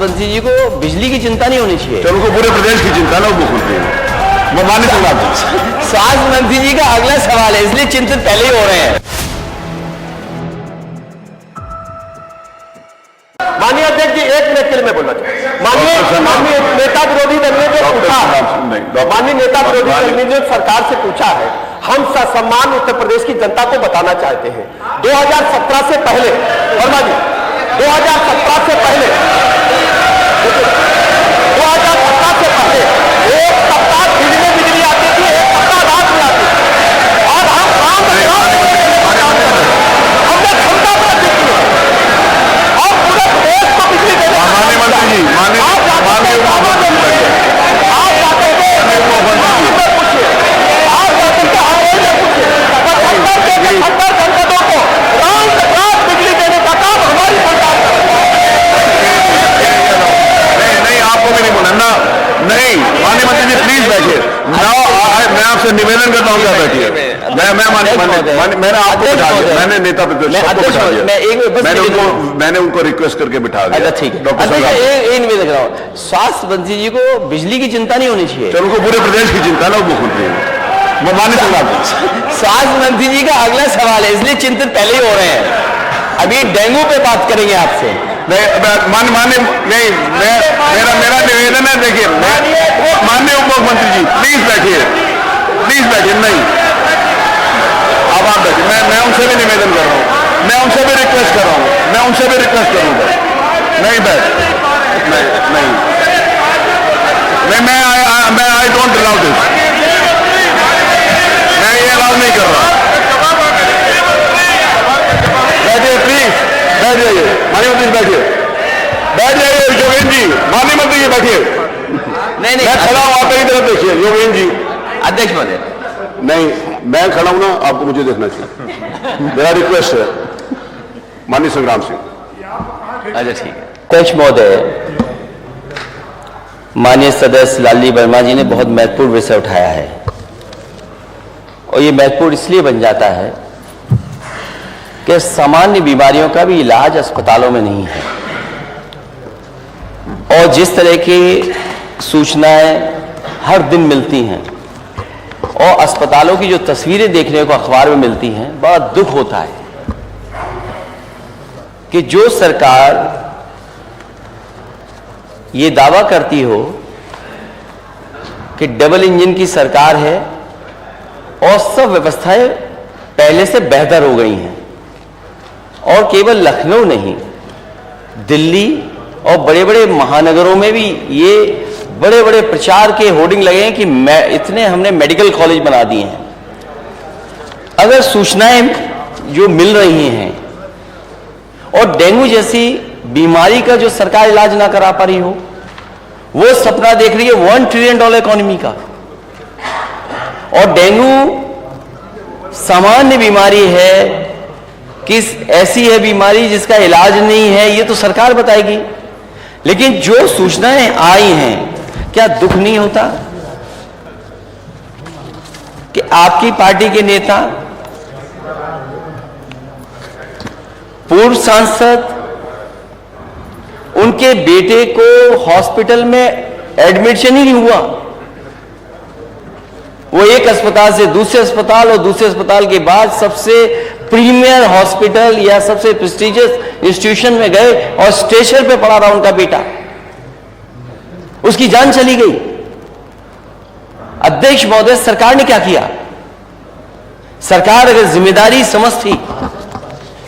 मंत्री जी को बिजली की चिंता नहीं होनी चाहिए। चलो, उनको पूरे प्रदेश की चिंता ना, मुख्यमंत्री वो मान्य संग्राम। स्वास्थ्य मंत्री जी का अगला सवाल है, इसलिए चिंतित पहले ही हो रहे हैं। माननीय अध्यक्ष जी, एक मिनट के लिए मैं बोलना चाहूँ। माननीय नेता विरोधी दल ने जो पूछा, माननीय नेता विरोधी दल ने जो सरकार से पूछा है, हम ससम्मान उत्तर प्रदेश की जनता को बताना चाहते हैं। 2017 से पहले, वर्मा जी, 2017 से पहले 2017 से पहले एक सप्ताह दिन में बिजली आती थी, एक सप्ताह रात में आती थी, और हम हमने क्षमता पर देखी है और पूरे देश को बिजली देने का माननीय मंत्री जी, माननीय आप जाते थे संसदों को रात रात बिजली देने का काम हमारी सरकार कर रही है। नहीं, आपको भी नहीं बोला ना। नहीं, माननीय मंत्री जी प्लीज बैठिए। मैं आपसे निवेदन करता हूँ, क्या बैठिए। मैंने आपको बिठा दिया, मैंने नेता प्रतिपक्ष को बिठा दिया, मैंने उनको रिक्वेस्ट करके बिठा दिया। अच्छा ठीक है, निवेदन कर रहा हूँ, स्वास्थ्य मंत्री जी को बिजली की चिंता नहीं होनी चाहिए। चलो, उनको पूरे प्रदेश की चिंता ना, मुख्यमंत्री वो मान्य संग्राम। स्वास्थ्य मंत्री जी का अगला सवाल है, इसलिए चिंतित पहले ही हो रहे हैं। अभी डेंगू पे बात करेंगे आपसे। मान्य नहीं, मेरा निवेदन है, देखिए माननीय उप मुख्यमंत्री जी प्लीज बैठिए, प्लीज बैठिए। नहीं, अब आप बैठिए। मैं उनसे भी निवेदन कर रहा हूँ, मैं उनसे भी रिक्वेस्ट कर रहा हूँ, मैं उनसे भी रिक्वेस्ट करूँगा। नहीं बैठ, नहीं, मैं आई डोंट अलाउ दिस, मैं ये अलाउ नहीं कर रहा। बैठिए प्लीज, बैठ जाइए माननीय मंत्री, बैठिए, बैठ जाइए। योगेंद्र जी, माननीय मंत्री जी बैठिए। नहीं, मैं खड़ा हूँ, आप मेरी तरफ देखिए। योगेंद्र जी, अध्यक्ष महोदय। नहीं, मैं खड़ा हूं ना, आपको मुझे देखना चाहिए। मेरा रिक्वेस्ट है माननीय संग्राम सिंह। अच्छा ठीक है। अध्यक्ष महोदय, माननीय सदस्य लालजी वर्मा जी ने बहुत महत्वपूर्ण विषय उठाया है, और ये महत्वपूर्ण इसलिए बन जाता है कि सामान्य बीमारियों का भी इलाज अस्पतालों में नहीं है, और जिस तरह की सूचनाएं हर दिन मिलती हैं और अस्पतालों की जो तस्वीरें देखने को अखबार में मिलती हैं, बड़ा दुख होता है कि जो सरकार ये दावा करती हो कि डबल इंजन की सरकार है और सब व्यवस्थाएं पहले से बेहतर हो गई हैं, और केवल लखनऊ नहीं, दिल्ली और बड़े बड़े महानगरों में भी ये बड़े बड़े प्रचार के होर्डिंग लगे हैं कि इतने हमने मेडिकल कॉलेज बना दिए हैं। अगर सूचनाएं जो मिल रही हैं और डेंगू जैसी बीमारी का जो सरकार इलाज ना करा पा रही हो, वो सपना देख रही है $1 ट्रिलियन इकोनॉमी का, और डेंगू सामान्य बीमारी है, किस ऐसी है बीमारी जिसका इलाज नहीं है, ये तो सरकार बताएगी। लेकिन जो सूचनाएं आई हैं, क्या दुख नहीं होता कि आपकी पार्टी के नेता, पूर्व सांसद, उनके बेटे को हॉस्पिटल में एडमिशन ही नहीं हुआ, वो एक अस्पताल से दूसरे अस्पताल और दूसरे अस्पताल के बाद सबसे प्रीमियर हॉस्पिटल या सबसे प्रेस्टिजियस इंस्टीट्यूशन में गए और स्ट्रेचर पे पड़ा रहा उनका बेटा, उसकी जान चली गई। अध्यक्ष महोदय, सरकार ने क्या किया? सरकार अगर जिम्मेदारी समझती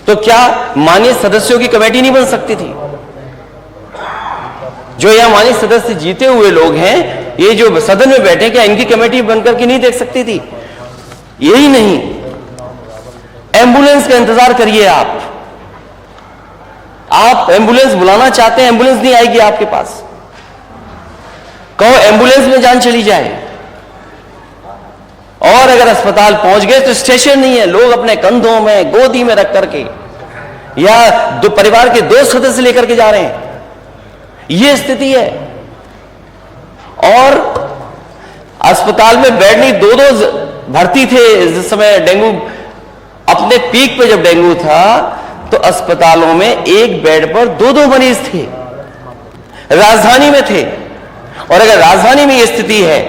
तो क्या माननीय सदस्यों की कमेटी नहीं बन सकती थी? जो यहां माननीय सदस्य जीते हुए लोग हैं, ये जो सदन में बैठे, क्या इनकी कमेटी बनकर के नहीं देख सकती थी? यही नहीं, एम्बुलेंस का इंतजार करिए। आप एम्बुलेंस बुलाना चाहते हैं, एम्बुलेंस नहीं आएगी आपके पास। कहो एम्बुलेंस में जान चली जाए, और अगर अस्पताल पहुंच गए तो स्टेशन नहीं है, लोग अपने कंधों में गोदी में रख करके या दो परिवार के 2 सदस्य लेकर के जा रहे हैं, यह स्थिति है। और अस्पताल में बेड नहीं, 2-2 भर्ती थे जिस समय डेंगू अपने पीक पे, जब डेंगू था तो अस्पतालों में एक बेड पर 2-2 मरीज थे। राजधानी में थे, और अगर राजधानी में यह स्थिति है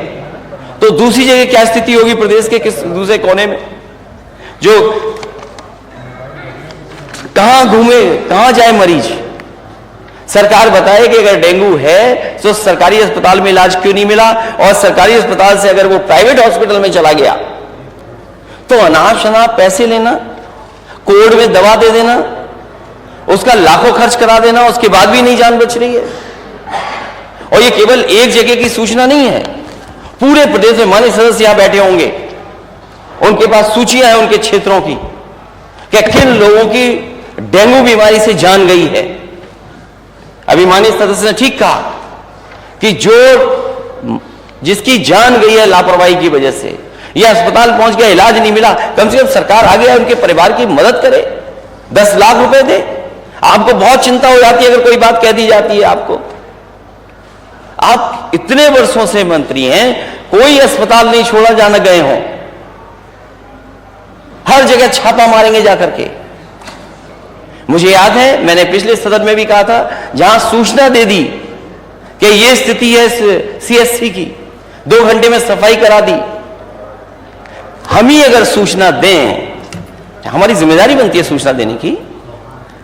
तो दूसरी जगह क्या स्थिति होगी प्रदेश के किस दूसरे कोने में? जो कहां घूमे, कहां जाए मरीज? सरकार बताए कि अगर डेंगू है तो सरकारी अस्पताल में इलाज क्यों नहीं मिला, और सरकारी अस्पताल से अगर वो प्राइवेट हॉस्पिटल में चला गया तो अनाप शनाप पैसे लेना, कोड में दवा दे देना, उसका लाखों खर्च करा देना, उसके बाद भी नहीं जान बच रही है। और ये केवल एक जगह की सूचना नहीं है, पूरे प्रदेश में माननीय सदस्य यहां बैठे होंगे, उनके पास सूचियां हैं उनके क्षेत्रों की कि किन लोगों की डेंगू बीमारी से जान गई है। अभी माननीय सदस्य ने ठीक कहा कि जिसकी जान गई है लापरवाही की वजह से, यह अस्पताल पहुंच गया, इलाज नहीं मिला, कम से कम सरकार आगे आए उनके परिवार की मदद करे, 10 लाख रुपए दे। आपको बहुत चिंता हो जाती है अगर कोई बात कह दी जाती है आपको। आप इतने वर्षों से मंत्री हैं, कोई अस्पताल नहीं छोड़ा जहां न गए हों, हर जगह छापा मारेंगे जाकर के। मुझे याद है मैंने पिछले सदन में भी कहा था, जहां सूचना दे दी कि यह स्थिति है सीएससी की, 2 घंटे में सफाई करा दी। हम ही अगर सूचना दें, हमारी जिम्मेदारी बनती है सूचना देने की,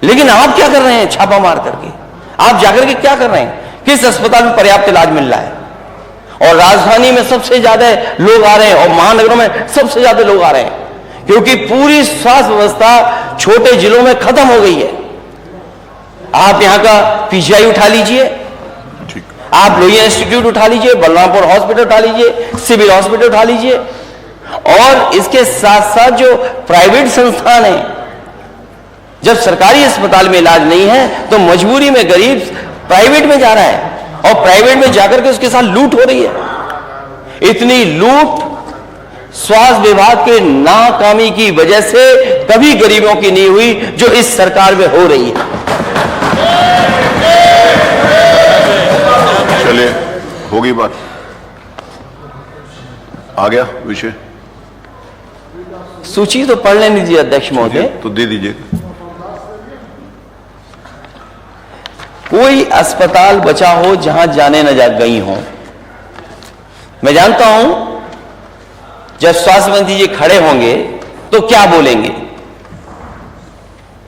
लेकिन आप क्या कर रहे हैं छापा मार करके? आप जाकर के क्या कर रहे हैं? किस अस्पताल में पर्याप्त इलाज मिल रहा है? और राजधानी में सबसे ज्यादा लोग आ रहे हैं और महानगरों में सबसे ज्यादा लोग आ रहे हैं, क्योंकि पूरी स्वास्थ्य व्यवस्था छोटे जिलों में खत्म हो गई है। आप यहां का पीजीआई उठा लीजिए, आप लोहिया इंस्टीट्यूट उठा लीजिए, बलरामपुर हॉस्पिटल उठा लीजिए, सिविल हॉस्पिटल उठा लीजिए, और इसके साथ साथ जो प्राइवेट संस्थान है, जब सरकारी अस्पताल में इलाज नहीं है तो मजबूरी में गरीब प्राइवेट में जा रहा है, और प्राइवेट में जाकर के उसके साथ लूट हो रही है। इतनी लूट स्वास्थ्य विभाग के नाकामी की वजह से कभी गरीबों की नहीं हुई जो इस सरकार में हो रही है। चलिए, होगी बात। आ गया विषय, सूची तो पढ़ लेने दीजिए अध्यक्ष महोदय। तो दे दीजिए। कोई अस्पताल बचा हो जहां जाने न जा गई हो। मैं जानता हूं जब स्वास्थ्य मंत्री जी खड़े होंगे तो क्या बोलेंगे,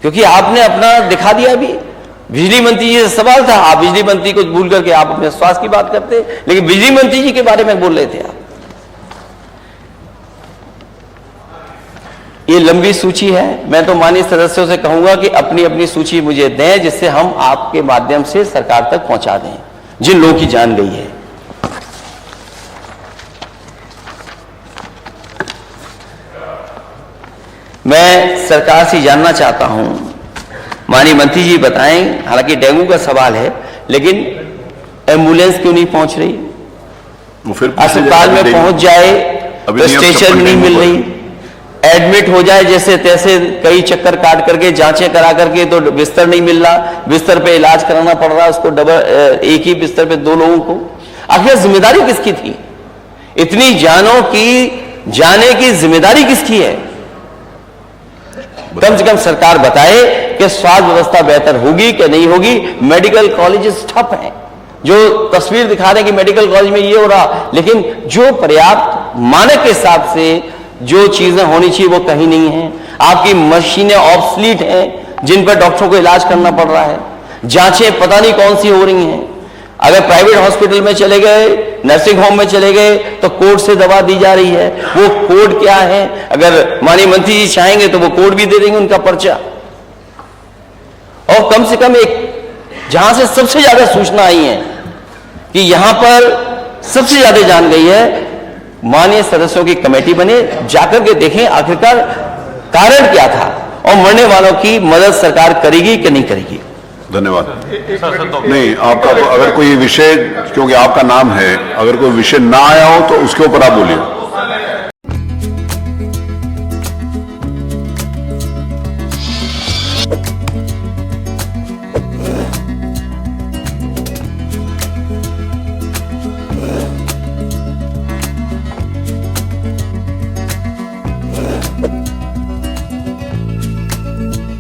क्योंकि आपने अपना दिखा दिया। अभी बिजली मंत्री जी से सवाल था, आप बिजली मंत्री को भूल करके आप अपने स्वास्थ्य की बात करते, लेकिन बिजली मंत्री जी के बारे में बोल रहे थे आप। ये लंबी सूची है, मैं तो माननीय सदस्यों से कहूंगा कि अपनी अपनी सूची मुझे दें, जिससे हम आपके माध्यम से सरकार तक पहुंचा दें जिन लोगों की जान गई है। मैं सरकार से जानना चाहता हूं, माननीय मंत्री जी बताएं, हालांकि डेंगू का सवाल है, लेकिन एम्बुलेंस क्यों नहीं पहुंच रही? अस्पताल में पहुंच जाए तो स्टेशन नहीं मिल रही, एडमिट हो जाए जैसे तैसे कई चक्कर काट करके जांचें करा करके तो बिस्तर नहीं मिल रहा, बिस्तर पे इलाज कराना पड़ रहा है उसको, एक ही बिस्तर पे 2 लोगों को। आखिर जिम्मेदारी किसकी थी? इतनी जानों की जाने की जिम्मेदारी किसकी है? कम से कम सरकार बताए कि स्वास्थ्य व्यवस्था बेहतर होगी कि नहीं होगी। मेडिकल कॉलेजेस ठप हैं, जो तस्वीर दिखा रहे हैं कि मेडिकल कॉलेज में ये हो रहा, लेकिन जो पर्याप्त मानक के हिसाब से जो चीजें होनी चाहिए वो कहीं नहीं है। आपकी मशीनें ऑब्सलीट हैं जिन पर डॉक्टरों को इलाज करना पड़ रहा है, जांचें पता नहीं कौन सी हो रही हैं। अगर प्राइवेट हॉस्पिटल में चले गए, नर्सिंग होम में चले गए तो कोड से दवा दी जा रही है, वो कोड क्या है? अगर माननीय मंत्री जी चाहेंगे तो वो कोड भी दे देंगे, उनका पर्चा। और कम से कम एक जहां से सबसे ज्यादा सूचना आई है कि यहां पर सबसे ज्यादा जान गई है, माननीय सदस्यों की कमेटी बने, जाकर के देखें आखिरकार कारण क्या था और मरने वालों की मदद सरकार करेगी कि नहीं करेगी। धन्यवाद। नहीं, आपका अगर कोई विषय, क्योंकि आपका नाम है, अगर कोई विषय ना आया हो तो उसके ऊपर आप बोलिए।